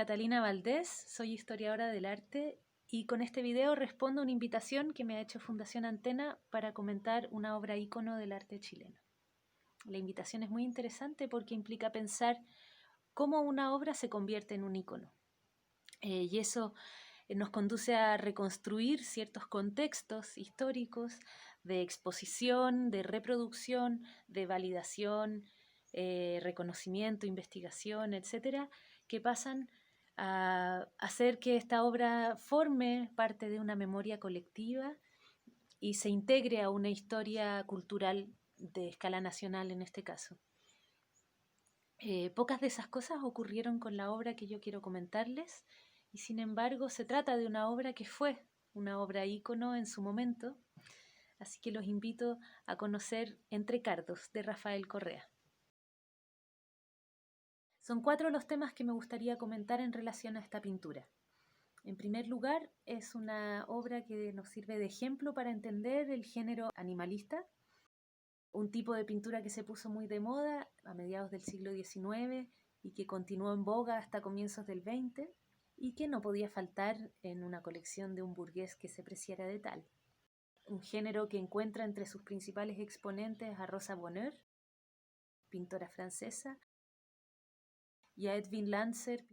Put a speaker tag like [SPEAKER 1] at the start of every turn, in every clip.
[SPEAKER 1] Catalina Valdés, soy historiadora del arte y con este video respondo a una invitación que me ha hecho Fundación Antena para comentar una obra ícono del arte chileno. La invitación es muy interesante porque implica pensar cómo una obra se convierte en un ícono. Y eso nos conduce a reconstruir ciertos contextos históricos de exposición, de reproducción, de validación, reconocimiento, investigación, etcétera, que pasan a hacer que esta obra forme parte de una memoria colectiva y se integre a una historia cultural de escala nacional en este caso. Pocas de esas cosas ocurrieron con la obra que yo quiero comentarles y sin embargo se trata de una obra que fue una obra ícono en su momento, así que los invito a conocer Entre Cardos de Rafael Correa. Son 4 los temas que me gustaría comentar en relación a esta pintura. En primer lugar, es una obra que nos sirve de ejemplo para entender el género animalista, un tipo de pintura que se puso muy de moda a mediados del siglo XIX y que continuó en boga hasta comienzos del XX y que no podía faltar en una colección de un burgués que se preciara de tal. Un género que encuentra entre sus principales exponentes a Rosa Bonheur, pintora francesa, y a Edwin Landser,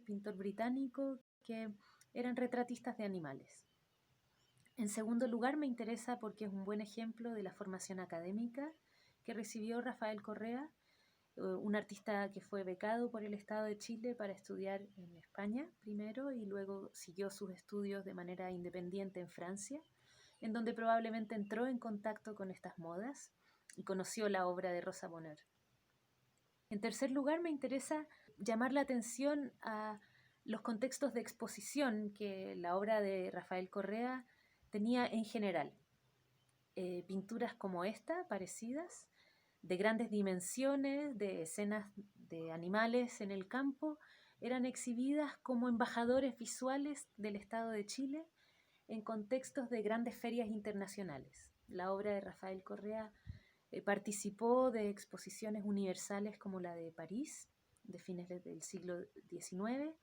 [SPEAKER 1] pintor británico, que eran retratistas de animales. En segundo lugar, me interesa porque es un buen ejemplo de la formación académica que recibió Rafael Correa, un artista que fue becado por el Estado de Chile para estudiar en España primero y luego siguió sus estudios de manera independiente en Francia, en donde probablemente entró en contacto con estas modas y conoció la obra de Rosa Bonheur. En tercer lugar, me interesa llamar la atención a los contextos de exposición que la obra de Rafael Correa tenía en general. Pinturas como esta, parecidas, de grandes dimensiones, de escenas de animales en el campo, eran exhibidas como embajadores visuales del Estado de Chile en contextos de grandes ferias internacionales. La obra de Rafael Correa participó de exposiciones universales como la de París, de fines del siglo XIX.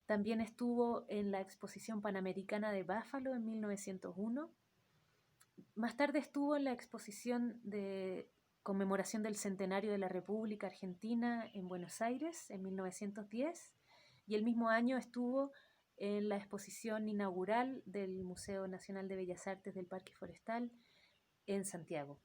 [SPEAKER 1] También estuvo en la Exposición Panamericana de Buffalo en 1901. Más tarde estuvo en la exposición de conmemoración del centenario de la República Argentina en Buenos Aires en 1910 y el mismo año estuvo en la exposición inaugural del Museo Nacional de Bellas Artes del Parque Forestal en Santiago.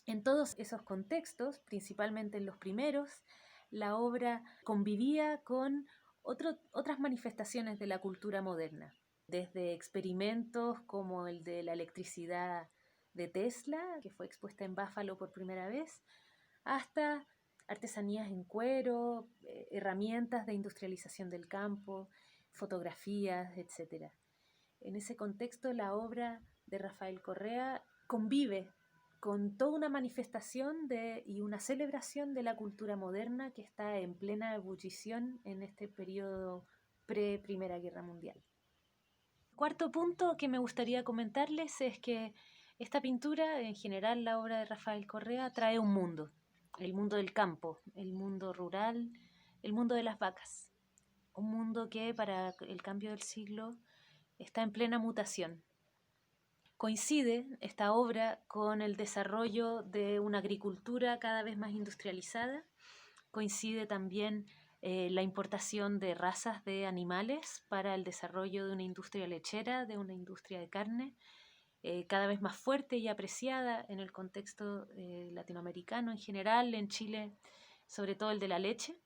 [SPEAKER 1] En todos esos contextos, principalmente en los primeros, la obra convivía con otras manifestaciones de la cultura moderna, desde experimentos como el de la electricidad de Tesla, que fue expuesta en Buffalo por primera vez, hasta artesanías en cuero, herramientas de industrialización del campo, fotografías, etc. En ese contexto, la obra de Rafael Correa convive con toda una manifestación y una celebración de la cultura moderna que está en plena ebullición en este periodo pre-Primera Guerra Mundial. Cuarto punto que me gustaría comentarles es que esta pintura, en general la obra de Rafael Correa, trae un mundo, el mundo del campo, el mundo rural, el mundo de las vacas, un mundo que para el cambio del siglo está en plena mutación. Coincide esta obra con el desarrollo de una agricultura cada vez más industrializada, coincide también la importación de razas de animales para el desarrollo de una industria lechera, de una industria de carne, cada vez más fuerte y apreciada en el contexto latinoamericano en general, en Chile, sobre todo el de la leche.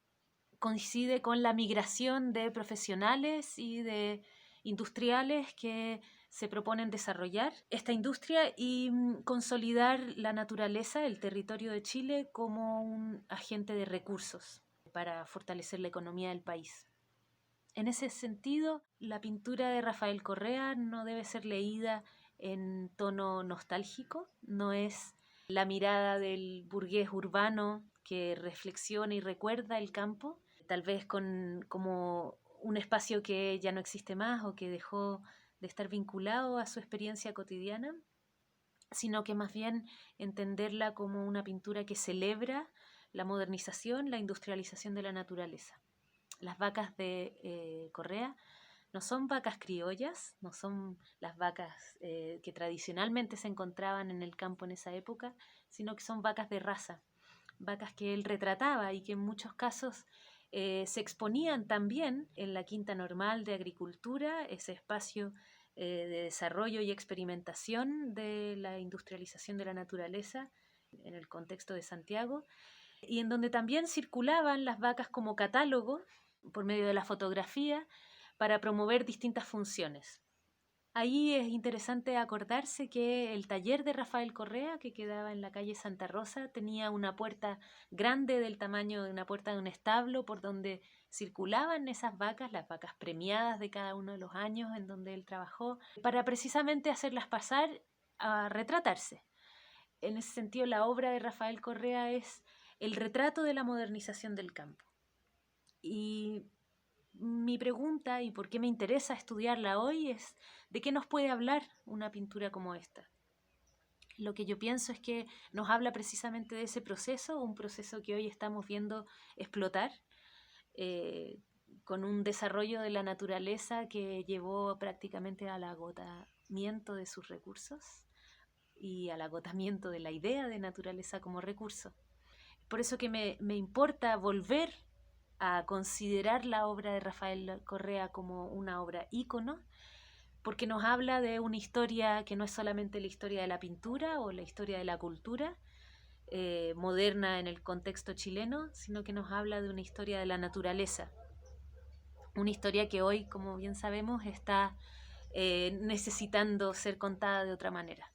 [SPEAKER 1] Coincide con la migración de profesionales y de industriales que se proponen desarrollar esta industria y consolidar la naturaleza, el territorio de Chile, como un agente de recursos para fortalecer la economía del país. En ese sentido, la pintura de Rafael Correa no debe ser leída en tono nostálgico, no es la mirada del burgués urbano que reflexiona y recuerda el campo, tal vez como un espacio que ya no existe más o que dejó de estar vinculado a su experiencia cotidiana, sino que más bien entenderla como una pintura que celebra la modernización, la industrialización de la naturaleza. Las vacas de Correa no son vacas criollas, no son las vacas que tradicionalmente se encontraban en el campo en esa época, sino que son vacas de raza, vacas que él retrataba y que en muchos casos se exponían también en la Quinta Normal de Agricultura, ese espacio de desarrollo y experimentación de la industrialización de la naturaleza en el contexto de Santiago, y en donde también circulaban las vacas como catálogo por medio de la fotografía para promover distintas funciones. Ahí es interesante acordarse que el taller de Rafael Correa, que quedaba en la calle Santa Rosa, tenía una puerta grande del tamaño de una puerta de un establo por donde circulaban esas vacas, las vacas premiadas de cada uno de los años en donde él trabajó, para precisamente hacerlas pasar a retratarse. En ese sentido, la obra de Rafael Correa es el retrato de la modernización del campo. Y mi pregunta, y por qué me interesa estudiarla hoy, es ¿de qué nos puede hablar una pintura como esta? Lo que yo pienso es que nos habla precisamente de ese proceso, un proceso que hoy estamos viendo explotar, eh, con un desarrollo de la naturaleza que llevó prácticamente al agotamiento de sus recursos y al agotamiento de la idea de naturaleza como recurso. Por eso que me importa volver a considerar la obra de Rafael Correa como una obra ícono, porque nos habla de una historia que no es solamente la historia de la pintura o la historia de la cultura moderna en el contexto chileno, sino que nos habla de una historia de la naturaleza, una historia que hoy, como bien sabemos, está necesitando ser contada de otra manera.